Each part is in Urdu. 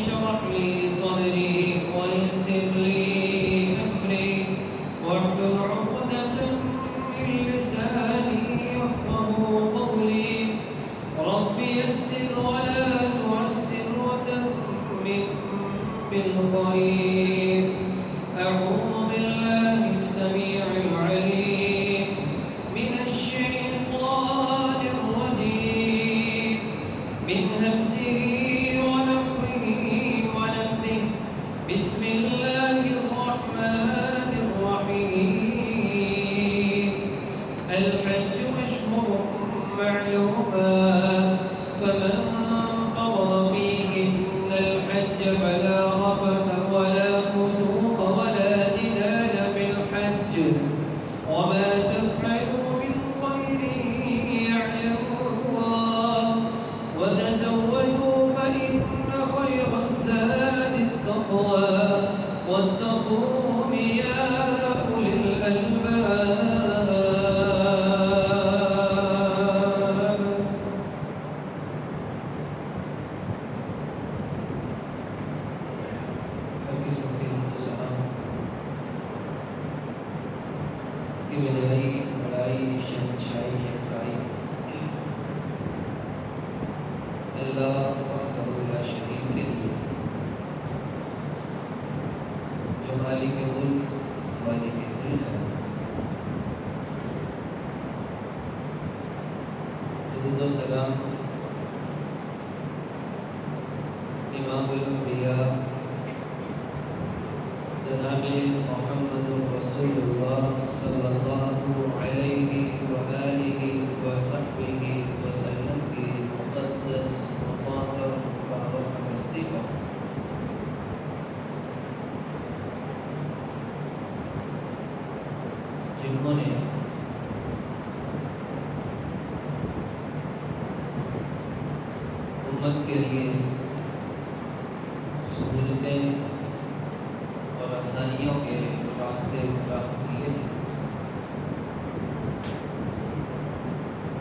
اشرح لي صدري ويسر لي أمري واحلل عقدة من لساني يفقهوا قولي رب يسر ولا تعسر وتمم بالخير. أعوذ بالله السميع العليم من الشيطان الرجيم من همزه ونفخه ونفثه. بسم الله الرحمن الرحيم. الحج أشهر معلومات فمن فرض فيهن الحج فلا رفث ولا فسوق ولا جدال في الحج وما تفعلوا من خير يعلمه الله وتزودوا فإن خير الزاد التقوى واتقون يا أولي الألباب. اللہ وحدہ لا شریک کے لیے جو مالک ملک مالک کل ہے. درود و سلام امام الانبیاء جناب محمد رسول اللہ صلی اللہ علیہ وآلہ وصحبہ وسلم کی مقدس مطہر مبارک ہستی پر جنہوں نے امت کے لیے سہولتیں اور آسانیوں کے راستے فراہم کیے ہیں،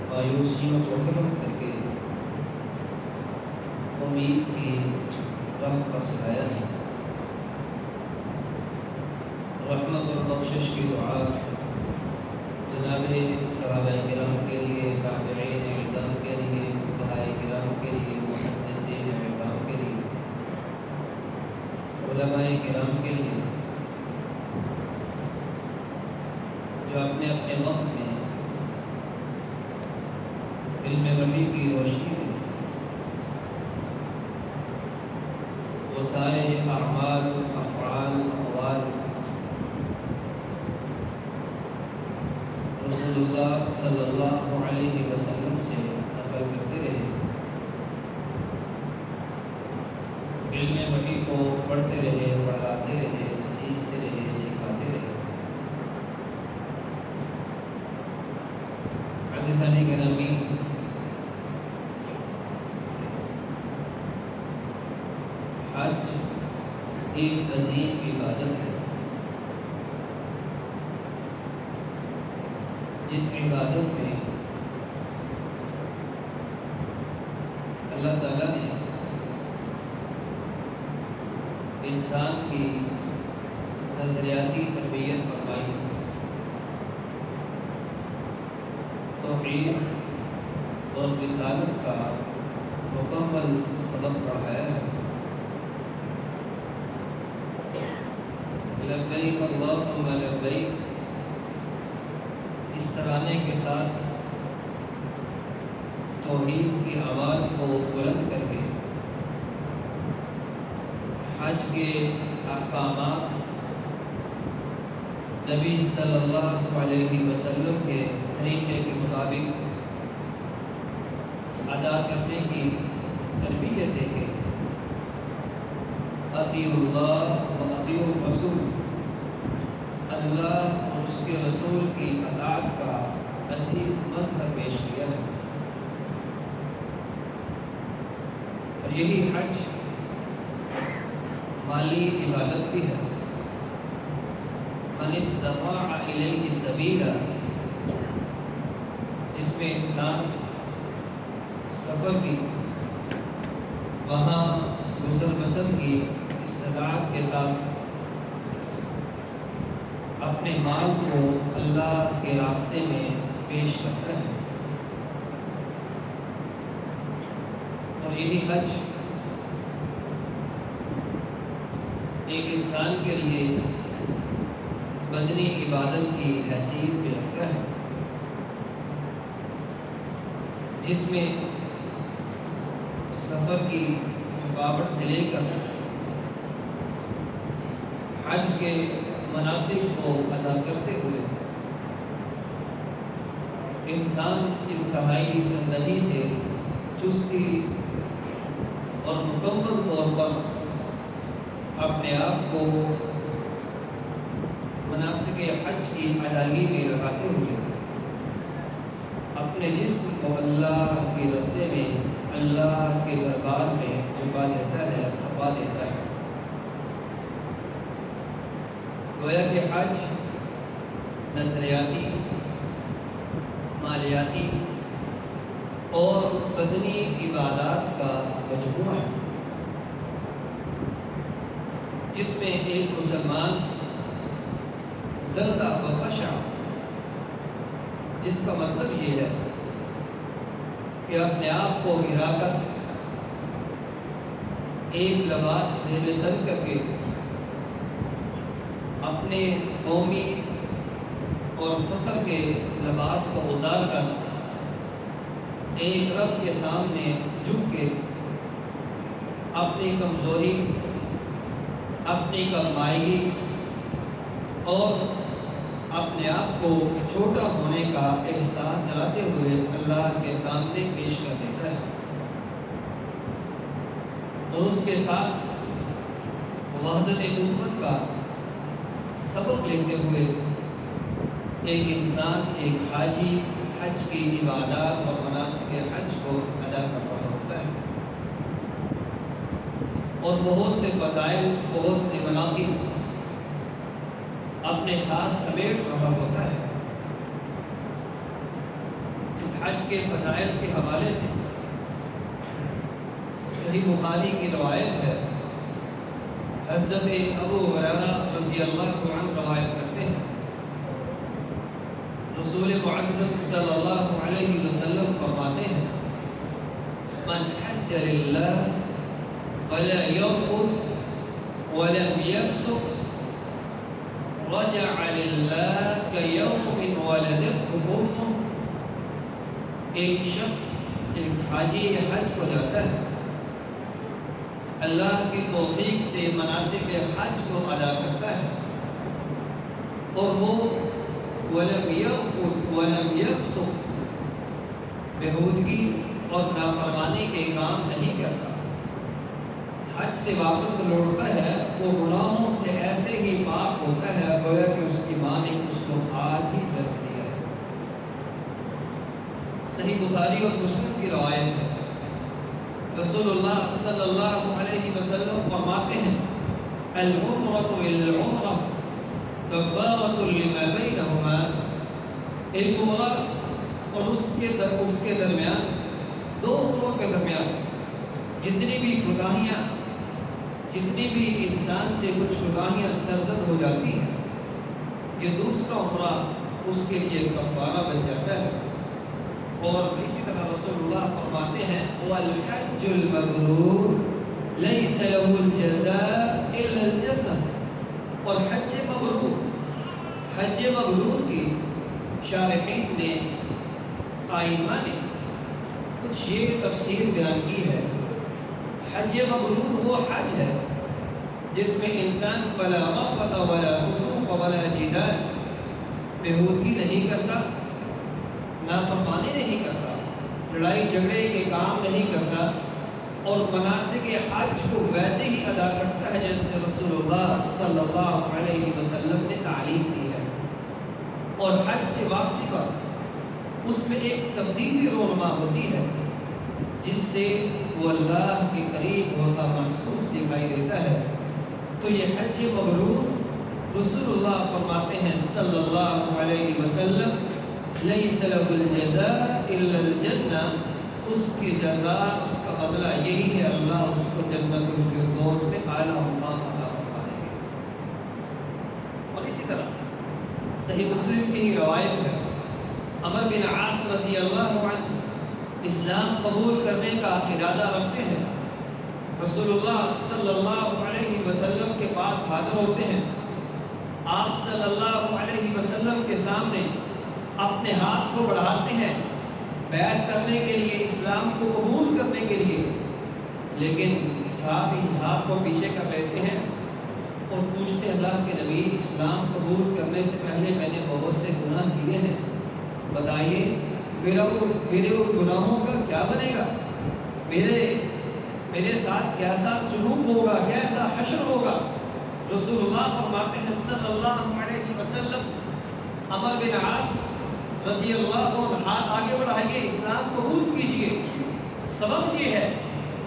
مایوسیوں کو ختم کر کے امید کی راہ پر چلایا ہے. رحمت اور بخشش کی دعا جناب صحابہ کرام کے لیے، تابعین اعظم کے لیے، فقہاء کرام کے لیے، محدثین اعظام کے لیے، علماء کرام کے لیے جو اپنے اپنے وقت میں علم وحی کی روشنی میں وہ سارے اعمال، افعال، اقوال رسول اللہ صلی اللہ علیہ وسلم سے نقل کرتے رہے، علم وحی کو پڑھتے رہے، پڑھاتے رہے، سیکھتے رہے، سکھاتے رہے. عزیزان گرامی، حج ایک عظیم عبادت ہے جس عبادت میں اللہ تعالیٰ نے انسان کی نظریاتی تربیت فرمائی، توحید اور رسالت کا مکمل سبق پڑھایا ہے. لبیک اللہم لبیک اس ترانے کے ساتھ توحید کی آواز کو بلند کر کے حج کے احکامات نبی صلی اللہ علیہ وسلم کے طریقے کے مطابق ادا کرنے کی تربیت دے کے اطیعوا اللہ و اطیعوا الرسول، اللہ اور اس کے رسول کی اطاعت کا عظیم مظہر پیش کیا ہے. اور یہی حج مالی عبادت بھی ہے. من استطاع الیہ سبیلا، جس میں انسان سفر بھی، وہاں گزر بسر کی استطاعت کے ساتھ اپنے مال کو اللہ کے راستے میں پیش کرتا ہے، اور یہی حج ایک انسان کے لیے بدنی عبادت کی حیثیت بھی رکھتا ہے، جس میں سفر کی رکاوٹ سے لے کر حج کے مناسک کو ادا کرتے ہوئے انسان انتہائی تندہی سے چستی اور مکمل طور پر اپنے آپ کو مناسک حج کی ادائیگی میں لگاتے ہوئے اپنے جسم کو اللہ کے راستے میں، اللہ کے دربار میں جھکا دیتا ہے، کھپا دیتا ہے۔ گویا کہ حج نظریاتی، مالیاتی اور بدنی عبادات کا مجموعہ ہے، جس میں ایک مسلمان زلدہ و خشع، جس کا مطلب یہ ہے کہ اپنے آپ کو گرا کر ایک لباس زیر تن کر کے اپنے قومی اور فخر کے لباس کو اتار کر ایک رب کے سامنے جھک کے اپنی کمزوری، اپنی کمائیگی اور اپنے آپ کو چھوٹا ہونے کا احساس دلاتے ہوئے اللہ کے سامنے پیش کر دیتا ہے، اور اس کے ساتھ وحدت امت کا سبق لیتے ہوئے ایک انسان، ایک حاجی حج کی عبادات اور مناسک حج کو ادا کر رہا ہوتا ہے، اور بہت سے فضائل، بہت سے مناقب اپنے ساتھ سمیٹ رہا ہوتا ہے۔ اس حج کے فضائل کے حوالے سے صحیح بخاری کی روایت ہے، حضرت ابو ہریرہ رضی اللہ عنہ روایت کرتے ہیں، رسول معظم صلی اللہ علیہ وسلم فرماتے ہیں، من حج للہ فلا يرفث ولم يفسق رجع للہ كيوم ولدته امه۔ ایک شخص، ایک حاجی حج کو جاتا ہے، اللہ کی توفیق سے مناسک حج کو ادا کرتا ہے، اور وہ وَلَمْ يَرْفُثْ وَلَمْ يَفْسُقْ، بےہودگی اور نافرمانی کے کام نہیں کرتا، حج سے واپس لوٹتا ہے، وہ گناہوں سے ایسے ہی پاک ہوتا ہے گویا کہ اس کی ماں نے اس کو آج ہی جنم دیا ہے۔ صحیح بخاری اور مسلم کی روایت ہے، رسول اللہ صلی اللہ علیہ وسلم فرماتے ہیں، العمرۃ للعمرہ کفارۃ لما بینہما، ایک عمرہ اور اس کے درمیان، دو عمروں کے درمیان جتنی بھی کوتاہیاں، جتنی بھی انسان سے کچھ کوتاہیاں سرزد ہو جاتی ہیں، یہ دوسرا عمرہ اس کے لیے کفارہ بن جاتا ہے۔ اور اسی طرح رسول اللہ فرماتے ہیں، وَالْحَجُّ الْمَبْرُورُ لَيْسَ لَهُ الْجَزَاءُ إِلَّا الْجَنَّةُ، اور حج مبرور کی شارحین نے، آئمہ نے کچھ یہ تفسیر بیان کی ہے، حج مبرور وہ حج ہے جس میں انسان فلا رفث ولا فسوق ولا جدال، بےہودگی نہیں کرتا، نافرمانی نہیں کرتا، لڑائی جھگڑے کے کام نہیں کرتا، اور مناسک حج کو ویسے ہی ادا کرتا ہے جیسے رسول اللہ صلی اللہ علیہ وسلم نے تعلیم دی ہے۔ اور حج سے واپسی پر اس میں ایک تبدیلی رونما ہوتی ہے، جس سے وہ اللہ کے قریب ہوتا محسوس دکھائی دیتا ہے۔ تو یہ حج مبرور رسول اللہ فرماتے ہیں صلی اللہ علیہ وسلم، لیس لہ الجزاء الا الجنہ، اس کی جزا، اس کا بدلہ یہی ہے، اللہ اس کو جنت الفردوس صحیح مسلم کی ہی روایت ہے، عمر بن عاص رضی اللہ عنہ اسلام قبول کرنے کا ارادہ رکھتے ہیں، رسول اللہ صلی اللہ علیہ وسلم کے پاس حاضر ہوتے ہیں، آپ صلی اللہ علیہ وسلم کے سامنے اپنے ہاتھ کو بڑھاتے ہیں بیعت کرنے کے لیے، اسلام کو قبول کرنے کے لیے، لیکن صحابی ہاتھ کو پیچھے کر لیتے ہیں اور پوچھتے ہیں اللہ کے نبی اسلام قبول کرنے سے پہلے میں نے بہت سے گناہ کیے ہیں، بتائیے میرے گناہوں کا کیا بنے گا، میرے ساتھ کیسا سلوک ہوگا، کیسا حشر ہوگا۔ رسول اللہ فرماتے ہیں صلی اللہ علیہ وسلم، عمر بن عاص رضی اللہ عنہ ہاتھ آگے بڑھائیے، اسلام قبول کیجئے، سبب یہ ہے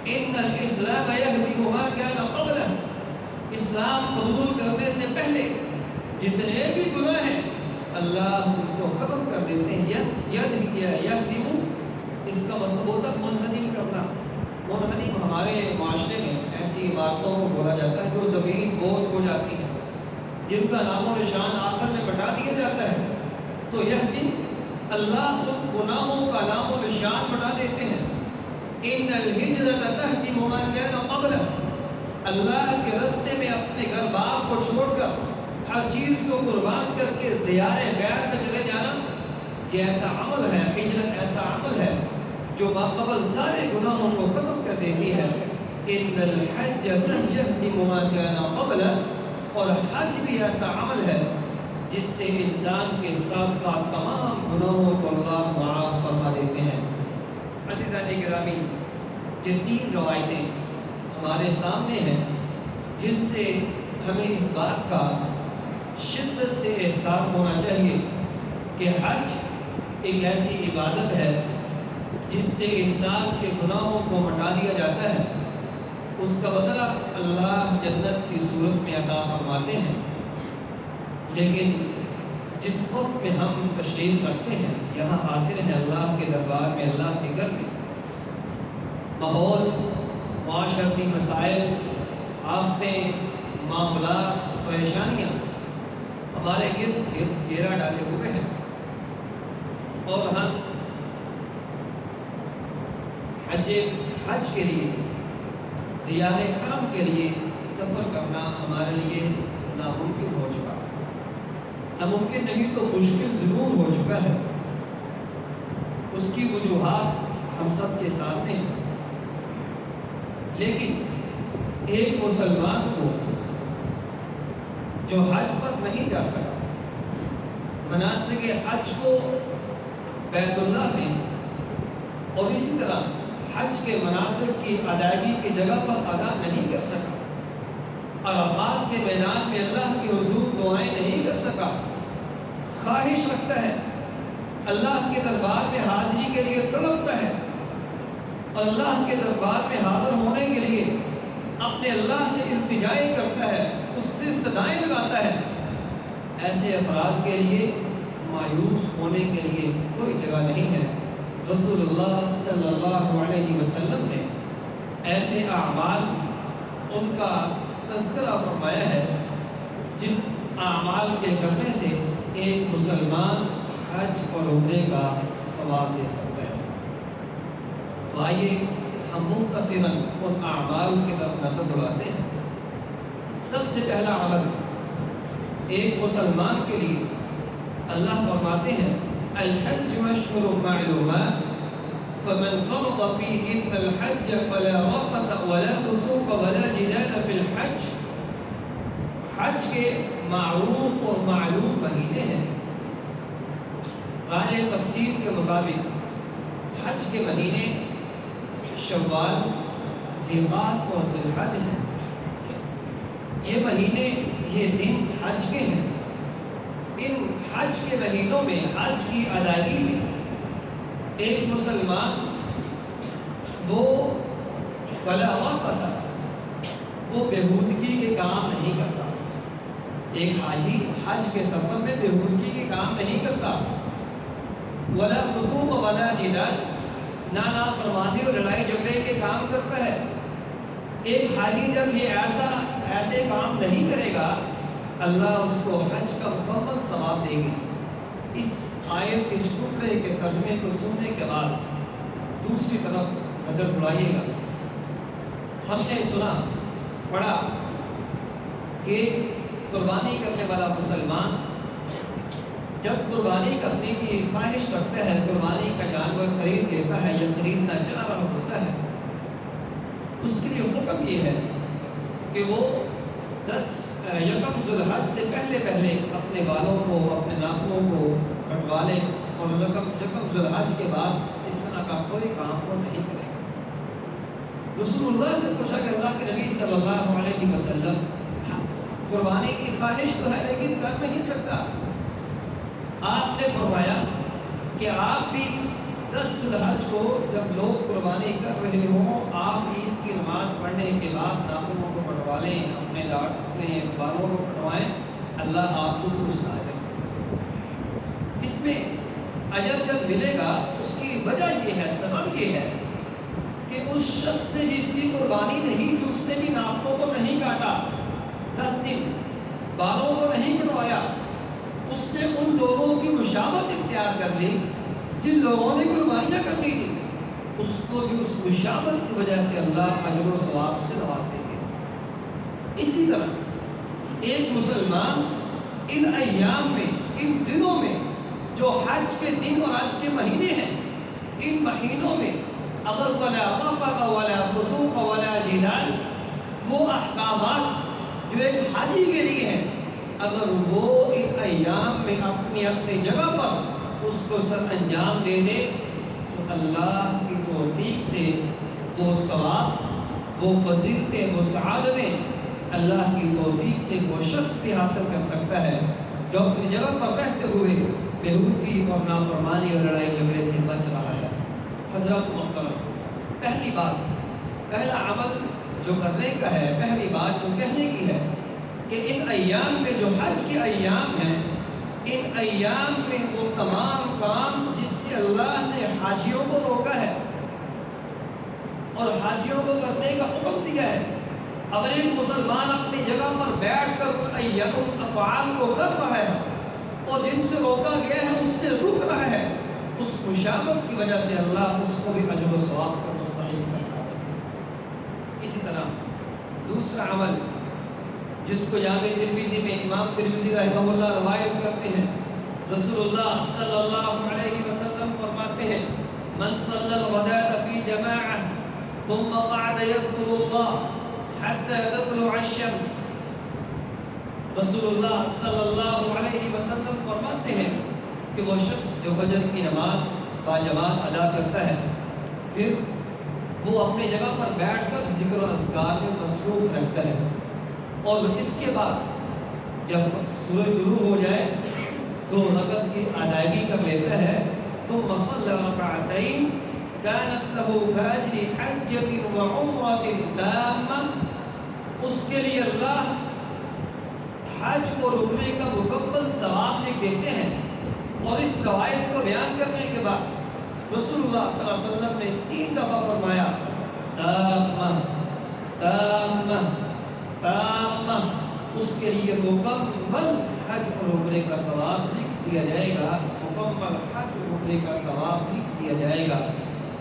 ان الاسلام یہدم ما کان قبلہ، اسلام قبول کرنے سے پہلے جتنے بھی گناہ ہیں اللہ ان کو ختم کر دیتے ہیں۔ یہدم اس کا مطلب ہوتا ہے منہدم کرنا۔ منہدم ہمارے معاشرے میں ایسی باتوں کو بولا جاتا ہے جو زمین بوس ہو جاتی ہے، جن کا نام و نشان آخر میں بٹا دیا جاتا ہے، تو یہدم اللہ ان گناہوں کا نام و نشان بٹا دیتے ہیں۔ ان الہجرۃ تہدم ما کان قبلہ، اللہ کے راستے میں اپنے گھر بار کو چھوڑ کر ہر چیز کو قربان کر کے دیار غیر میں چلے جانا، یہ ایسا عمل ہے، ہجرت ایسا عمل ہے جو ماقبل سارے گناہوں کو ختم کر دیتی ہے۔ ان الحج یہدم ما کان قبلہ، اور حج بھی ایسا عمل ہے جس سے انسان کے سابقہ تمام گناہوں کو اللہ معاف فرما دیتے ہیں۔ عزیزان گرامی، یہ تین روایتیں ہمارے سامنے ہیں جن سے ہمیں اس بات کا شدت سے احساس ہونا چاہیے کہ حج ایک ایسی عبادت ہے جس سے انسان کے گناہوں کو مٹا دیا جاتا ہے، اس کا بدلہ اللہ جنت کی صورت میں عطا فرماتے ہیں۔ لیکن جس وقت میں ہم تشریف رکھتے ہیں، یہاں حاصل ہے اللہ کے دربار میں، اللہ کے گھر میں، ماحول، معاشرتی مسائل، آفتیں، معاملات، پریشانیاں ہمارے گرد گرد گھیرا ڈالے ہوئے ہیں، اور ہم حج کے لیے، دیار حرم کے لیے سفر کرنا ہمارے لیے ناممکن ہو چکا ہے۔ ناممکن نہیں تو مشکل ضرور ہو چکا ہے۔ اس کی وجوہات ہم سب کے سامنے ہیں، لیکن ایک مسلمان کو جو حج پر نہیں جا سکا، مناسک حج کو بیت اللہ میں اور اسی طرح حج کے مناسک کی ادائیگی کی جگہ پر ادا نہیں کر سکا، عرفات کے میدان میں اللہ کی حضور دعائیں نہیں کر سکا، خواہش رکھتا ہے، اللہ کے دربار میں حاضری کے لیے تڑپتا ہے، اللہ کے دربار میں حاضر ہونے کے لیے اپنے اللہ سے التجائے کرتا ہے، اس سے صدائیں لگاتا ہے، ایسے افراد کے لیے مایوس ہونے کے لیے کوئی جگہ نہیں ہے۔ رسول اللہ صلی اللہ علیہ وسلم نے ایسے اعمال ان کا تذکرہ فرمایا ہے جن اعمال کے کرنے سے ایک مسلمان حج اور عمرے کا ثواب دے سکتا ہے۔ تو آئیے ہم مختصراً ان اعمال کی طرف نظر دوڑاتے ہیں۔ سب سے پہلا عمل ایک مسلمان کے لیے اللہ فرماتے ہیں الحج اشہر معلومات فمن فرض فیہن الحج فلا رفث ولا فسوق ولا جدال فی الحج۔ حج کے معروف اور معلوم مہینے ہیں۔ راجع تفسیر کے مطابق حج کے مہینے شوال، ذیقعدہ اور ذی الحج ہیں۔ یہ مہینے، یہ دن حج کے ہیں۔ ان حج کے مہینوں میں، حج کی ادائیگی میں ایک مسلمان وہ فلا رفث، وہ بےہودگی کے کام نہیں کرتا۔ ایک حاجی حج کے سفر میں بےہودگی کے کام نہیں کرتا، ولا فسوق ولا جدال، نافرمانی اور لڑائی جھگڑے کے کام کرتا ہے۔ ایک حاجی جب یہ ایسے کام نہیں کرے گا اللہ اس کو حج کا مکمل ثواب دے گی۔ اس آیت کے ٹکڑے کے ترجمے کو سننے کے بعد دوسری طرف نظر دوڑائیے گا۔ ہم نے سنا پڑھا کہ قربانی کرنے والا مسلمان جب قربانی کرنے کی خواہش رکھتا ہے، قربانی کا جانور خرید لیتا ہے یا خریدنا چاہ رہا ہوتا ہے، اس کے لیے حکم یہ ہے کہ وہ 10 یکم ذوالحج سے پہلے اپنے بالوں کو، اپنے ناخنوں کو کٹوا لے، اور یکم ذوالحج کے بعد اس طرح کا کوئی کام وہ نہیں کرے۔ رسول اللہ سے پوچھا کہ اللہ کے نبی صلی اللہ علیہ وسلم، قربانی کی خواہش تو ہے لیکن کر نہیں سکتا۔ آپ نے فرمایا کہ آپ بھی 10 ذوالحج کو جب لوگ قربانی کر رہے ہوں، آپ عید کی نماز پڑھنے کے بعد ناخنوں کو کٹوا لیں، اپنے بالوں کو کٹوائیں، اللہ آپ کو اس کا اجر دے گا۔ اس میں اجر جب ملے گا اس کی وجہ یہ ہے، سبب یہ ہے کہ اس شخص نے جس کی قربانی نہیں تھی، اس نے بھی ناخنوں کو نہیں کاٹا، 10 دن بالوں کو نہیں کٹوایا، اس نے ان لوگوں کی مشابہت اختیار کر لی جن لوگوں نے قربانیاں کرنی تھی، اس کو بھی اس مشابہت کی وجہ سے اللہ اجر و ثواب سے نواز دیں گے۔ اسی طرح ایک مسلمان ان ایام میں، ان دنوں میں جو حج کے دن اور حج کے مہینے ہیں، ان مہینوں میں اگر ولا رفث ولا فسوق ولا جدال، وہ احکامات جو ایک حاجی کے لیے ہیں، اگر وہ ان ایام میں اپنی جگہ پر اس کو سر انجام دے دے تو اللہ کی توفیق سے وہ ثواب، وہ فضیلتیں، وہ سعادتیں اللہ کی توفیق سے وہ شخص بھی حاصل کر سکتا ہے جو اپنی جگہ پر رہتے ہوئے بےہودگی اور نافرمانی اور لڑائی جھگڑے سے بچ رہا ہے۔ حضرات محترم، پہلی بات، پہلا عمل جو کرنے کا ہے، پہلی بات جو کہنے کی ہے کہ ان ایام میں جو حج کے ایام ہیں، ان ایام میں وہ تمام کام جس سے اللہ نے حاجیوں کو روکا ہے اور حاجیوں کو کرنے کا حکم دیا ہے، اگر ایک مسلمان اپنی جگہ پر بیٹھ کر ایام افعال کو کر رہا ہے اور جن سے روکا گیا ہے اس سے رک رہا ہے، اس مشابہت کی وجہ سے اللہ اس کو بھی اجر و ثواب کا مستحق کرتا ہے۔ اسی طرح دوسرا عمل جس کو جامع ترمذی میں امام ترمذی رحمہ اللہ روایت کرتے ہیں، رسول اللہ صلی اللہ علیہ وسلم فرماتے ہیں، من صلی الغداۃ فی جماعہ ثم قعد یذکر اللہ حتی تطلع الشمس۔ رسول اللہ صلی اللہ علیہ وسلم فرماتے ہیں کہ وہ شخص جو فجر کی نماز باجماعت ادا کرتا ہے، پھر وہ اپنی جگہ پر بیٹھ کر ذکر و اذکار میں مصروف رہتا ہے، اور اس کے بعد جب سورج طلوع ہو جائے 2 رکعت کی ادائیگی کر لیتا ہے، ثم صلی رکعتین کانت له کاجر حجۃ وعمرۃ تامہ، اس کے لیے اللہ حج کو رکنے کا مکمل ثواب لکھ دیتے ہیں۔ اور اس روایت کو بیان کرنے کے بعد رسول اللہ صلی اللہ علیہ وسلم نے 3 دفعہ فرمایا تامہ تامہ تامہ، اس کے لیے مکمل حج اور عمرے کا ثواب لکھ دیا جائے گا، مکمل حج اور عمرے کا ثواب لکھ دیا جائے گا،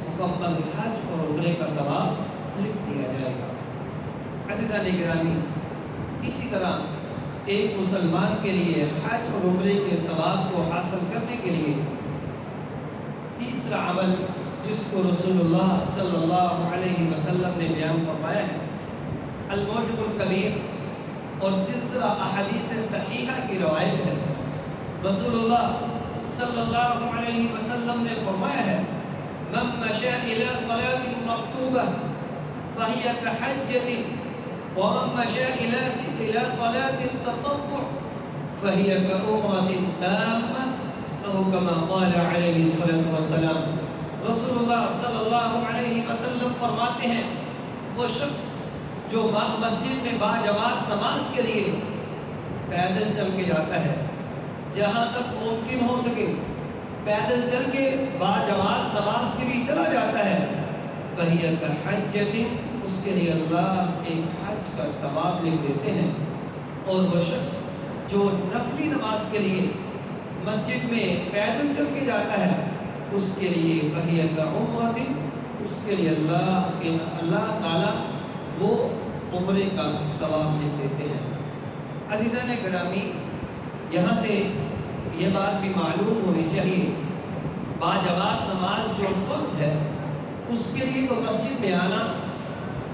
مکمل حج اور عمرے کا ثواب لکھ دیا جائے گا۔ عزیزان گرامی، اسی طرح ایک مسلمان کے لیے حج اور عمرے کے ثواب کو حاصل کرنے کے لیے تیسرا عمل جس کو رسول اللہ صلی اللہ علیہ وسلم نے بیان فرمایا ہے، الموجب الکبیر اور سلسلہ احادیث صحیحہ کی روایت ہے۔ رسول اللہ صلی اللہ علیہ وسلم نے فرمایا ہے، من مشى إلى صلاة مكتوبة فهي كحجة ومن مشى إلى صلاة التطوع فهي كعمرة تامة أو كما قال عليه الصلاة والسلام۔ رسول اللہ صلی اللہ علیہ وسلم فرماتے ہیں، وہ شخص جو مسجد میں باجماعت نماز کے لیے پیدل چل کے جاتا ہے، جہاں تک ممکن ہو سکے پیدل چل کے باجماعت نماز کے لیے چلا جاتا ہے، فَهِيَ كَحَجَّةٍ، اس کے لیے اللہ ایک حج کا ثواب لکھ دیتے ہیں۔ اور وہ شخص جو نفلی نماز کے لیے مسجد میں پیدل چل کے جاتا ہے اس کے لیے فہیۃ عمرۃ، اس کے لیے اللہ تعالیٰ وہ عمرے کا ثواب لکھ دیتے ہیں۔ عزیزان گرامی، یہاں سے یہ بات بھی معلوم ہونی چاہیے، باجماعت نماز جو فرض ہے اس کے لیے تو مسجد میں آنا،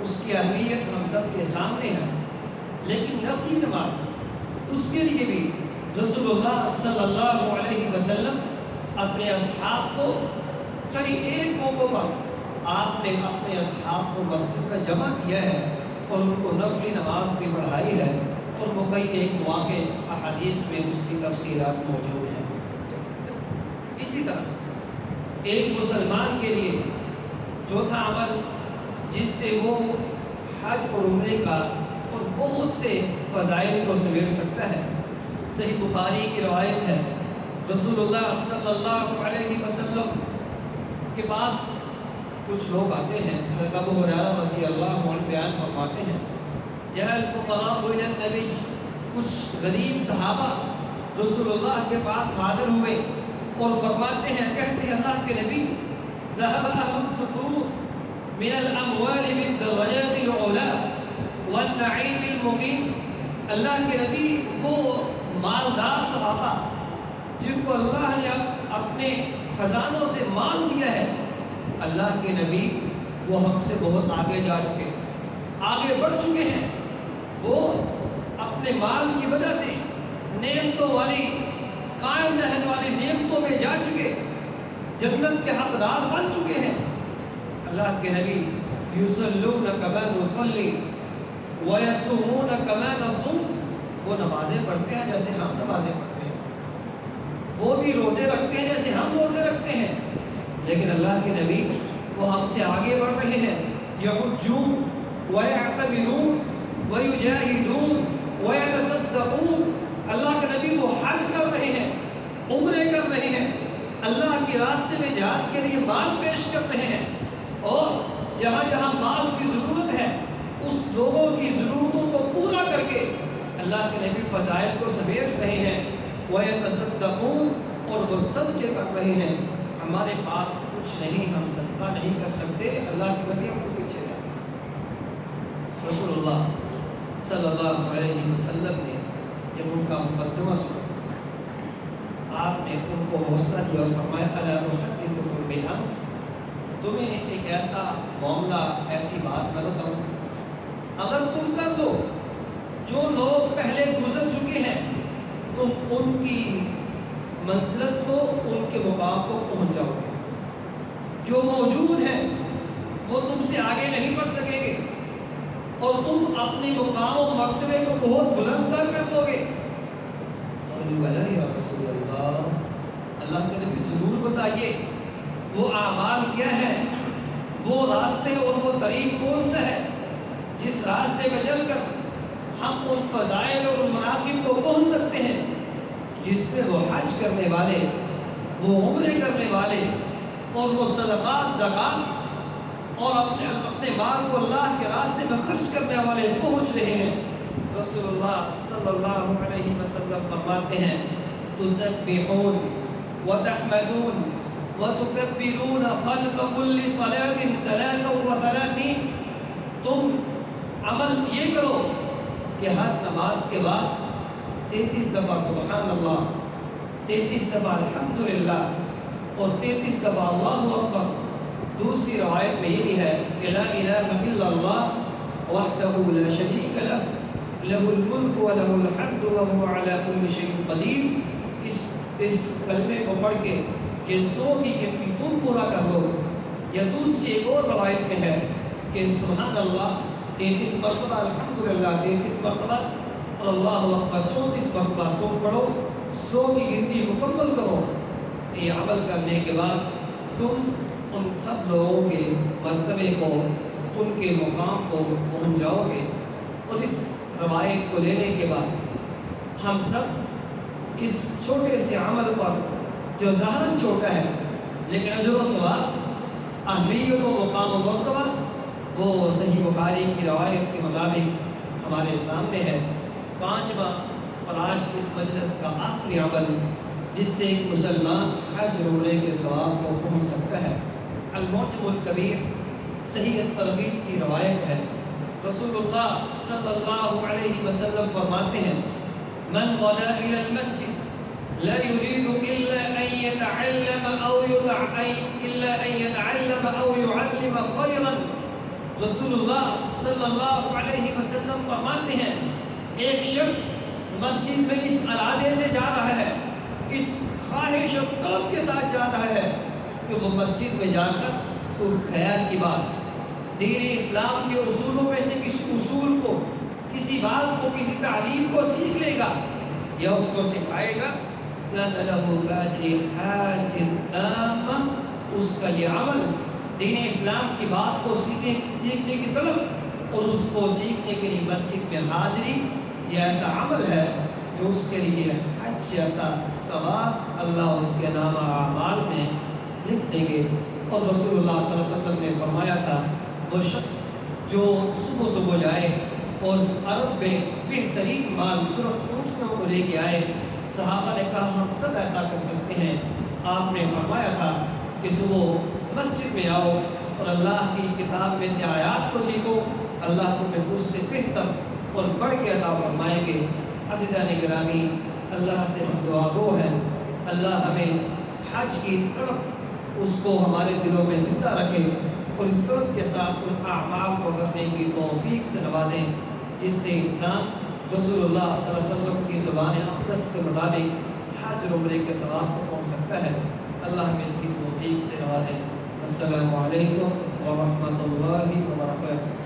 اس کی اہمیت ہم سب کے سامنے ہے، لیکن نفلی نماز اس کے لیے بھی رسول اللہ صلی اللہ علیہ وسلم اپنے اصحاب کو کئی ایک موقع پر آپ نے اپنے اصحاب کو مسجد میں جمع کیا ہے اور ان کو نفلی نماز بھی پڑھائی ہے، اور وہ کئی ایک مواقع احادیث میں اس کی تفصیلات موجود ہیں۔ اسی طرح ایک مسلمان کے لیے چوتھا عمل جس سے وہ حج اور عمرے کا اور بہت سے فضائل کو سمیٹ سکتا ہے، صحیح بخاری کی روایت ہے، رسول اللہ صلی اللہ علیہ وسلم کے پاس کچھ لوگ آتے ہیں، حضرت ابو ہریرہ رضی اللہ عنہ بیان فرماتے ہیں، جاء الفقراء الی النبی، کچھ غریب صحابہ رسول اللہ کے پاس حاضر ہوئے اور فرماتے ہیں، کہتے ہیں اللہ کے نبی، ذهب اهل الدثور من الاموال بالدرجات العلی والنعیم المقیم، اللہ کے نبی وہ مالدار صحابہ جن کو اللہ نے اپنے خزانوں سے مال دیا ہے، اللہ کے نبی وہ ہم سے بہت آگے جا چکے، آگے بڑھ چکے ہیں، وہ اپنے مال کی وجہ سے نعمتوں والی قائم رہنے والی نعمتوں میں جا چکے، جنت کے حقدار بن چکے ہیں۔ اللہ کے نبی یصلون کما نصلی ویصومون کما نصوم، وہ نمازیں پڑھتے ہیں جیسے ہم نمازیں پڑھتے ہیں، وہ بھی روزے رکھتے ہیں جیسے ہم روزے رکھتے ہیں، لیکن اللہ کے نبی وہ ہم سے آگے بڑھ رہے ہیں، یحجون ویعتمرون ویجاہدون ویتصدقون، اللہ کے نبی وہ حج کر رہے ہیں، عمرے کر رہے ہیں، اللہ کے راستے میں جہاد کے لیے مال پیش کر رہے ہیں، اور جہاں جہاں مال کی ضرورت ہے اس لوگوں کی ضرورتوں کو پورا کر کے اللہ کے نبی فضائل کو سمیٹ رہے ہیں، وَيَتَصَدَّقُونَ، اور وہ صدقے کر رہے ہیں۔ ہمارے پاس کچھ نہیں، ہم صدقہ نہیں کر سکتے، اللہ کے نبی کو پیچھے جائیں۔ رسول اللہ صلی اللہ علیہ وسلم نے جب ان کا مقدمہ سنا، آپ نے ان کو حوصلہ دیا اور فرمایا، الا احدثکم بالامر، تمہیں ایک ایسا معاملہ، ایسی بات نہ بتاؤں، اگر تم کر دو جو لوگ پہلے گزر چکے ہیں، تم ان کی منزلت کو، ان کے مقام کو پہنچ جاؤ گے، جو موجود ہیں وہ تم سے آگے نہیں بڑھ سکیں گے، اور تم اپنے مقام و مرتبے کو بہت بلند کر دو گے۔ یا رسول اللہ، اللہ کے نبی ضرور بتائیے وہ اعمال کیا ہے، وہ راستے اور وہ طریق کون سا ہے جس راستے میں چل کر ہم ان فضائل اور ان مناقب کو پہنچ سکتے ہیں جس میں وہ حج کرنے والے، وہ عمرے کرنے والے، اور وہ صدقات، زکوٰۃ اور اپنے مال کو اللہ کے راستے میں خرچ کرنے والے پہنچ رہے ہیں۔ رسول اللہ صلی اللہ علیہ وسلم فرماتے ہیں، تسبحون وتحمدون وتكبرون خلف كل صلاة 33، تم عمل یہ کرو کہ ہر نماز کے بعد 33 دفعہ سبحان اللہ، 33 دفعہ الحمدللہ، اور 33 دفعہ اللہ اکبر۔ دوسری روایت میں یہ بھی ہے کہ لا الہ الا اللہ وحدہ لا شریک لہ، لہ الملک و لہ الحمد وہو علی کل شیء قدیر۔ اس کلمے کو پڑھ کے کہ 100 کی گنتی تم پورا کر لو، یا دوسری ایک اور روایت میں ہے کہ سبحان اللہ 33 مرتبہ، الحمدللہ 33 مرتبہ، اور اللہ اکبر 34 مرتبہ تم پڑھو، 100 کی گنتی مکمل کرو۔ یہ عمل کرنے کے بعد تم ان سب لوگوں کے مرتبے کو، ان کے مقام کو پہنچ جاؤ گے۔ اور اس روایت کو لینے کے بعد ہم سب اس چھوٹے سے عمل پر جو ظاہراً چھوٹا ہے لیکن اجر و ثواب، اہمیت و مقام و مرتبہ، وہ صحیح بخاری کی روایت کے مطابق ہمارے سامنے ہے۔ پانچواں اور آج اس مجلس کا آخری عمل جس سے ایک مسلمان حج اور عمرے کے ثواب کو پہنچ سکتا ہے، المعجم الکبیر صحیح ترغیب کی روایت ہے، رسول اللہ صلی اللہ علیہ وسلم فرماتے ہیں من غدا الى المسجد لا يريد الا ان يتعلم او يعلم خيرا. رسول اللہ صلی اللہ علیہ وسلم فرماتے ہیں ایک شخص مسجد میں اس ارادے سے جا رہا ہے، اس خواہش اور طلب کے ساتھ جا رہا ہے کہ وہ مسجد میں جا کر کوئی خیر کی بات، دین اسلام کے اصولوں میں سے کسی اصول کو، کسی بات کو، کسی تعلیم کو سیکھ لے گا یا اس کو سکھائے گا، کان لہ کاجر حاج تام، اس کا یہ عمل دین اسلام کی بات کو سیکھنے کی طلب اور اس کو سیکھنے کے لیے مسجد میں حاضری، یہ ایسا عمل ہے جو اس کے لیے حج جیسا ثواب اللہ اس کے نامہ اعمال میں لکھ دیں گے. اور رسول اللہ صلی اللہ علیہ وسلم نے فرمایا تھا وہ شخص جو صبح صبح جائے اور اس عرب میں بہترین مال سرخ اونٹنیوں کو لے کے آئے، صحابہ نے کہا ہم سب ایسا کر سکتے ہیں. آپ نے فرمایا تھا کہ صبح مسجد میں آؤ اور اللہ کی کتاب میں سے آیات کو سیکھو، اللہ تمہیں اس سے بہتر اور بڑھ کے عطا فرمائیں گے. عزیزان گرامی، اللہ سے ہم دعا گو ہیں اللہ ہمیں حج کی طرف اس کو ہمارے دلوں میں زندہ رکھے اور اس طرف کے ساتھ ان اعمال کو کرنے کی توفیق سے نوازیں جس سے انسان رسول اللہ صلی اللہ علیہ وسلم کی زبان اقدس کے مطابق حج اور عمرے کے ثواب کو پہنچ سکتا ہے. اللہ ہمیں اس کی توفیق سے نوازیں. السلام علیکم ورحمۃ اللہ وبرکاتہ.